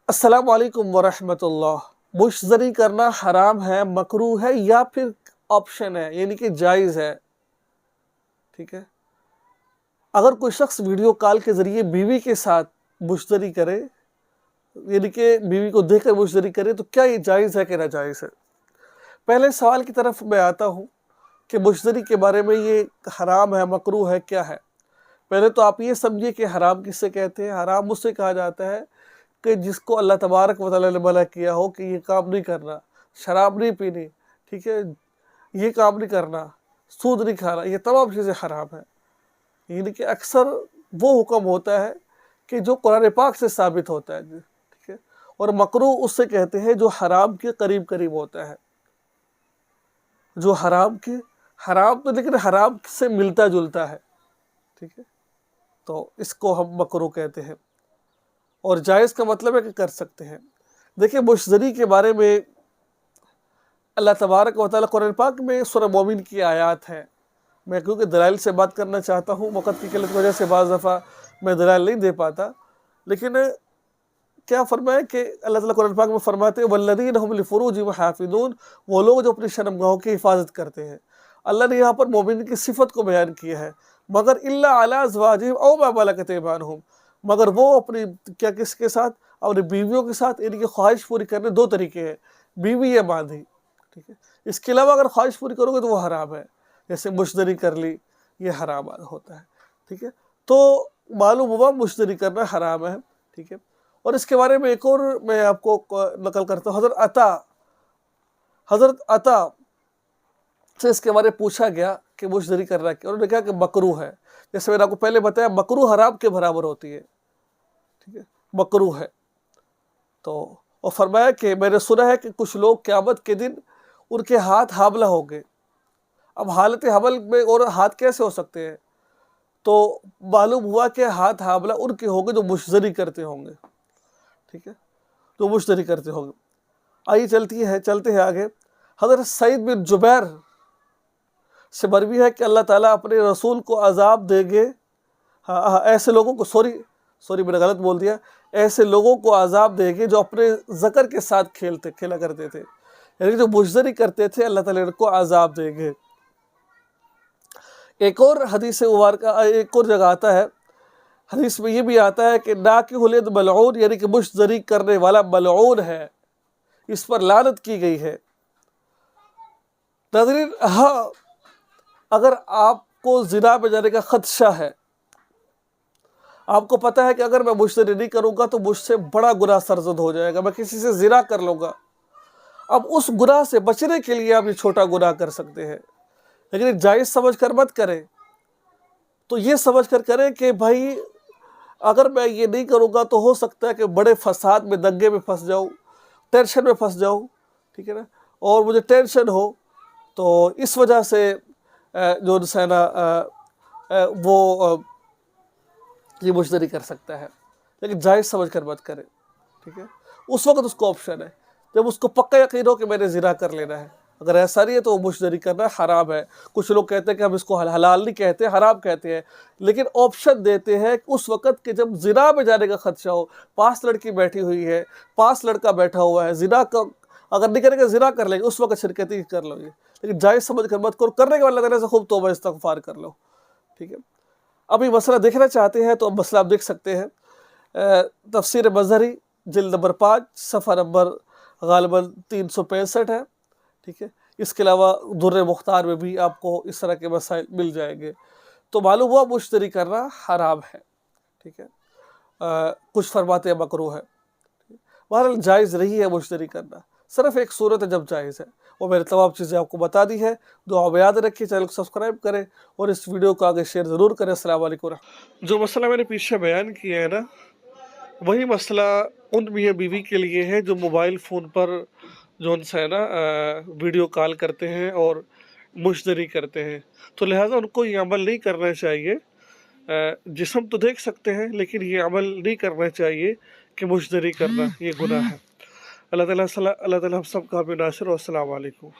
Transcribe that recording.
अस्सलाम वालेकुम वरहमतुल्लाह। मुश्तरी करना हराम है, मकरूह है या फिर ऑप्शन है, यानी कि जायज़ है। ठीक है, अगर कोई शख्स वीडियो कॉल के ज़रिए बीवी के साथ मुश्तरी करे, यानी कि बीवी को देखकर मुश्तरी करे, तो क्या ये जायज़ है कि नाजायज़ है? पहले सवाल की तरफ मैं आता हूँ कि मुश्तरी के बारे में ये हराम है, मकरूह है, क्या है? पहले तो आप ये समझिए कि हराम किससे कहते हैं। हराम उससे कहा जाता है कि जिसको अल्लाह तबारक व तआला ने मना किया हो कि ये काम नहीं करना, शराब नहीं पीनी, ठीक है, ये काम नहीं करना, सूद नहीं खाना, ये तमाम चीज़ें हराम हैं। यानी कि अक्सर वो हुक्म होता है कि जो कुरान पाक से साबित होता है, ठीक है। और मकरूह उससे कहते हैं जो हराम के करीब करीब होता है, जो हराम तो लेकिन हराम से मिलता जुलता है, ठीक है, तो इसको हम मकरूह कहते हैं। और जायज़ का मतलब है कि कर सकते हैं। देखिए, मुश्तरी के बारे में अल्लाह तबारक व तआला कुरान पाक में सूरह मोमिन की आयत है। मैं क्योंकि दलाइल से बात करना चाहता हूँ, वक़्त की किल्लत की वजह से बाज़ दफ़ा मैं दलाइल नहीं दे पाता, लेकिन क्या फरमाया कि अल्लाह ताला कुरान पाक में फरमाते हैं वल्लज़ीना हुम लिफ़ुरूजिहिम हाफ़िज़ून, वो लोग जो अपनी शर्मगाहों की हिफाजत करते हैं। अल्लाह ने यहाँ पर मोमिन की सिफ़त को बयान किया है, मगर इल्ला अला अज़वाजिहिम औ मा मलकत ऐमानुहुम, मगर वो अपनी क्या किसके साथ, अपनी बीवियों के साथ, इनकी ख्वाहिश पूरी करने दो तरीके हैं, बीवी या बांधी, ठीक है। इसके अलावा अगर ख्वाहिश पूरी करोगे तो वो हराम है, जैसे मुश्तरी कर ली, ये हराम होता है, ठीक है। तो मालूम हुआ मुश्तरी करना हराम है, ठीक है। और इसके बारे में एक और मैं आपको नकल करता हूँ। हज़रत अता से इसके बारे में पूछा गया कि मुश्तरी करना क्या, उन्होंने कहा कि मकरूह है। जैसे मैंने आपको पहले बताया, मकरूह हराम के बराबर होती है, ठीक है, मकरूह है। तो और फरमाया कि मैंने सुना है कि कुछ लोग क़यामत के दिन उनके हाथ हामला होंगे। अब हालत हमल में और हाथ कैसे हो सकते हैं? तो मालूम हुआ कि हाथ हामला उनके होंगे जो मुश्तरी करते होंगे, ठीक है, जो मुश्तरी करते होंगे। आइए चलते हैं आगे। हज़रत सईद बिन जुबैर से मरवी है कि अल्लाह ताला अपने रसूल को अज़ाब देंगे। हाँ, ऐसे लोगों को सॉरी मैंने गलत बोल दिया, ऐसे लोगों को अज़ाब देंगे जो अपने ज़कर के साथ खेला करते थे, यानी जो मुश्तरी करते थे, अल्लाह ताला इनको अज़ाब देंगे। एक और हदीस मुबारक एक और जगह आता है, हदीस में ये भी आता है कि नाकिहुल यद मलऊन, यानी कि मुश्तरी करने वाला मलऊन है, इस पर लानत की गई है। नाज़रीन, हाँ, अगर आपको ज़िना में जाने का खदशा है, आपको पता है कि अगर मैं मुश्तरी नहीं करूँगा तो मुझसे बड़ा गुनाह सरज़द हो जाएगा, मैं किसी से ज़िना कर लूँगा, अब उस गुनाह से बचने के लिए आप ये छोटा गुनाह कर सकते हैं, लेकिन जायज़ समझ कर मत करें। तो ये समझ कर करें कि भाई अगर मैं ये नहीं करूँगा तो हो सकता है कि बड़े फसाद में, दंगे में फंस जाऊँ, टेंशन में फंस जाऊँ, ठीक है ना, और मुझे टेंशन हो तो इस वजह से जो है ना वो ये मुश्तरी कर सकता है, लेकिन जायज़ समझ कर मत करें, ठीक है। उस वक्त उसको ऑप्शन है जब उसको पक्का यकीन हो कि मैंने ज़िना कर लेना है। अगर ऐसा नहीं है तो मुश्तरी करना हराम है। कुछ लोग कहते हैं कि हम इसको हलाल नहीं कहते, हराम कहते हैं, लेकिन ऑप्शन देते हैं उस वक़्त के जब ज़िना में जाने का खदशा हो, पास लड़की बैठी हुई है, पास लड़का बैठा हुआ है, ज़िना का अगर नहीं करेंगे ज़िना कर लेंगे, उस वक्त शिरकती कर लो, लेकिन जायज़ समझ कर मत करो, करने के बाद अल्लाह ताला से खूब तौबा इस्तग़फ़ार कर लो, ठीक है। अभी मसला देखना चाहते हैं तो मसला आप देख सकते हैं, तफसीर मज़हरी जिल्द नंबर 5 सफ़ा नंबर गालिबन 365 है, ठीक है। इसके अलावा दुर्र मुख्तार में भी आपको इस तरह के मसाइल मिल जाएंगे। तो मालूम हुआ मुश्तरी करना हराम है, ठीक है। कुछ फरमाते हैं मकरूह है, बहरहाल जायज़ नहीं है मुश्तरी करना, सिर्फ एक सूरत है जब जायज़ है, और मैंने तमाम चीज़ें आपको बता दी है। दुआ में याद रखिए, चैनल को सब्सक्राइब करें और इस वीडियो को आगे शेयर ज़रूर करें। अस्सलाम वालेकुम। जो मसला मैंने पीछे बयान किया है ना, वही मसला उन मियाँ बीवी के लिए है जो मोबाइल फ़ोन पर जो उनसे है ना वीडियो कॉल करते हैं और मुश्तरी करते हैं, तो लिहाजा उनको ये अमल नहीं करना चाहिए। जिस्म तो देख सकते हैं, लेकिन ये अमल नहीं करना चाहिए कि मुश्तरी करना ये गुनाह है। अल्लाह ताला हम सब का भी नासिर। अस्सलाम वालेकुम।